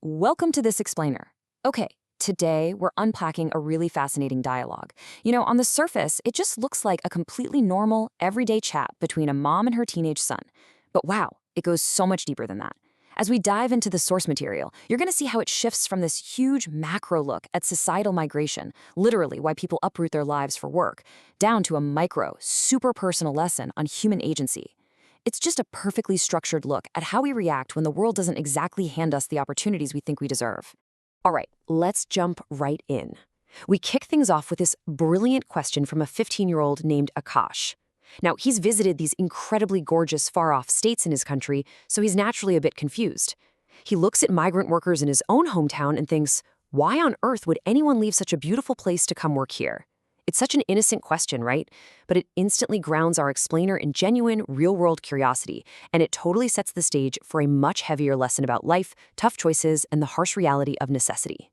Welcome to This Explainer. Okay, today we're unpacking a really fascinating dialogue. On the surface, it just looks like a completely normal, everyday chat between a mom and her teenage son. But wow, it goes so much deeper than that. As we dive into the source material, you're going to see how it shifts from this huge macro look at societal migration, literally why people uproot their lives for work, down to a micro, super personal lesson on human agency. It's just a perfectly structured look at how we react when the world doesn't exactly hand us the opportunities we think we deserve. All right, let's jump right in. We kick things off with this brilliant question from a 15-year-old named Akash. Now, he's visited these incredibly gorgeous far-off states in his country, so he's naturally a bit confused. He looks at migrant workers in his own hometown and thinks, why on earth would anyone leave such a beautiful place to come work here? It's such an innocent question, right? But it instantly grounds our explainer in genuine, real-world curiosity, and it totally sets the stage for a much heavier lesson about life, tough choices, and the harsh reality of necessity.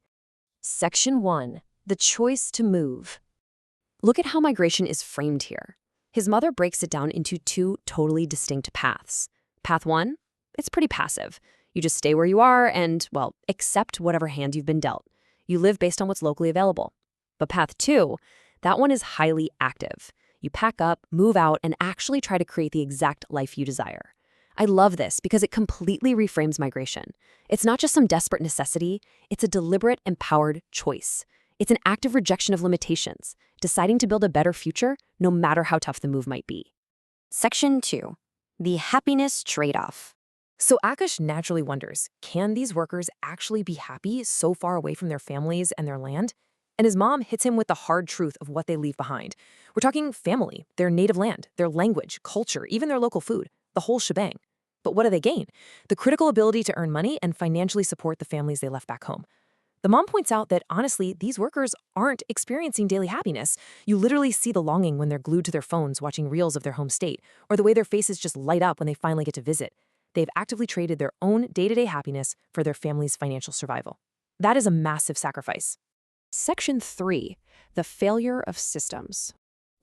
Section 1. The choice to move. Look at how migration is framed here. His mother breaks it down into two totally distinct paths. Path 1? It's pretty passive. You just stay where you are and, well, accept whatever hand you've been dealt. You live based on what's locally available. But Path 2, that one is highly active. You pack up, move out, and actually try to create the exact life you desire. I love this because it completely reframes migration. It's not just some desperate necessity, it's a deliberate, empowered choice. It's an active rejection of limitations, deciding to build a better future no matter how tough the move might be. Section 2. The happiness trade-off. So Akash naturally wonders, can these workers actually be happy so far away from their families and their land? And his mom hits him with the hard truth of what they leave behind. We're talking family, their native land, their language, culture, even their local food, the whole shebang. But what do they gain? The critical ability to earn money and financially support the families they left back home. The mom points out that, honestly, these workers aren't experiencing daily happiness. You literally see the longing when they're glued to their phones watching reels of their home state, or the way their faces just light up when they finally get to visit. They've actively traded their own day-to-day happiness for their family's financial survival. That is a massive sacrifice. Section 3. The failure of systems.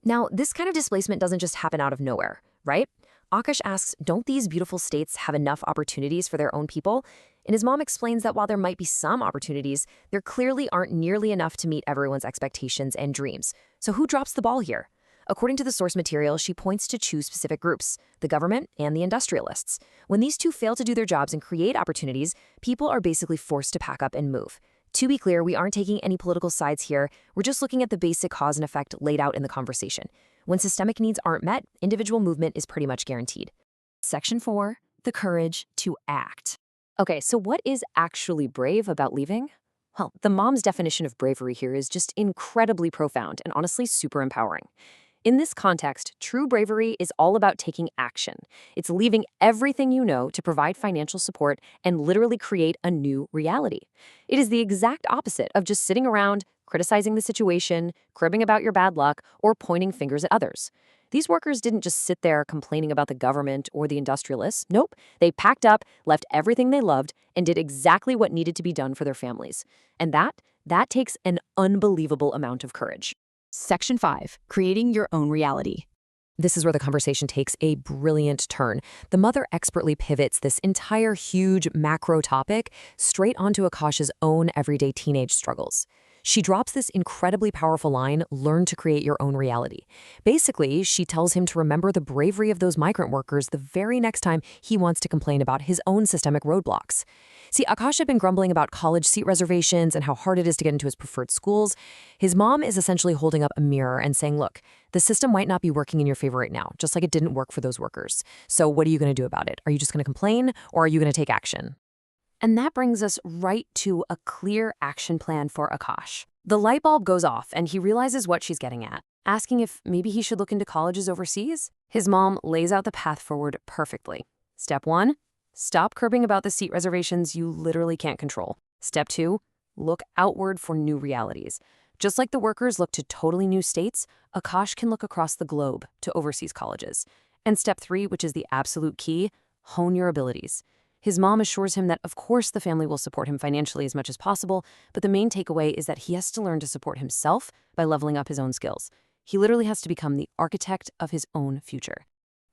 Now, this kind of displacement doesn't just happen out of nowhere, right? Akash asks, don't these beautiful states have enough opportunities for their own people? And his mom explains that while there might be some opportunities, there clearly aren't nearly enough to meet everyone's expectations and dreams. So who drops the ball here? According to the source material, she points to two specific groups, the government and the industrialists. When these two fail to do their jobs and create opportunities, people are basically forced to pack up and move. To be clear, we aren't taking any political sides here. We're just looking at the basic cause and effect laid out in the conversation. When systemic needs aren't met, individual movement is pretty much guaranteed. Section 4. The courage to act. Okay, so what is actually brave about leaving? Well, the mom's definition of bravery here is just incredibly profound and honestly super empowering. In this context, true bravery is all about taking action. It's leaving everything you know to provide financial support and literally create a new reality. It is the exact opposite of just sitting around, criticizing the situation, cribbing about your bad luck, or pointing fingers at others. These workers didn't just sit there complaining about the government or the industrialists. Nope, they packed up, left everything they loved, and did exactly what needed to be done for their families. And that takes an unbelievable amount of courage. Section 5. Creating your own reality. This is where the conversation takes a brilliant turn. The mother expertly pivots this entire huge macro topic straight onto Akash's own everyday teenage struggles. She drops this incredibly powerful line, learn to create your own reality. Basically, she tells him to remember the bravery of those migrant workers the very next time he wants to complain about his own systemic roadblocks. See, Akash had been grumbling about college seat reservations and how hard it is to get into his preferred schools. His mom is essentially holding up a mirror and saying, look, the system might not be working in your favor right now, just like it didn't work for those workers. So what are you going to do about it? Are you just going to complain, or are you going to take action? And that brings us right to a clear action plan for Akash. The light bulb goes off and he realizes what she's getting at, asking if maybe he should look into colleges overseas. His mom lays out the path forward perfectly. Step 1, stop cribbing about the seat reservations you literally can't control. Step 2, look outward for new realities. Just like the workers look to totally new states, Akash can look across the globe to overseas colleges. And step 3, which is the absolute key, hone your abilities. His mom assures him that, of course, the family will support him financially as much as possible, but the main takeaway is that he has to learn to support himself by leveling up his own skills. He literally has to become the architect of his own future.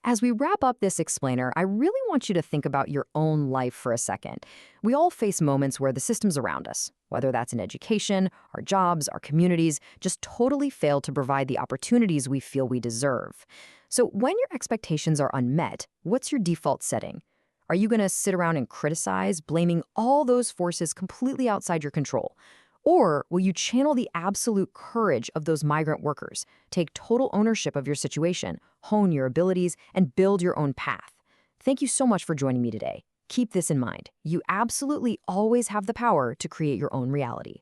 As we wrap up this explainer, I really want you to think about your own life for a second. We all face moments where the systems around us, whether that's in education, our jobs, our communities, just totally fail to provide the opportunities we feel we deserve. So when your expectations are unmet, what's your default setting? Are you going to sit around and criticize, blaming all those forces completely outside your control? Or will you channel the absolute courage of those migrant workers, take total ownership of your situation, hone your abilities, and build your own path? Thank you so much for joining me today. Keep this in mind. You absolutely always have the power to create your own reality.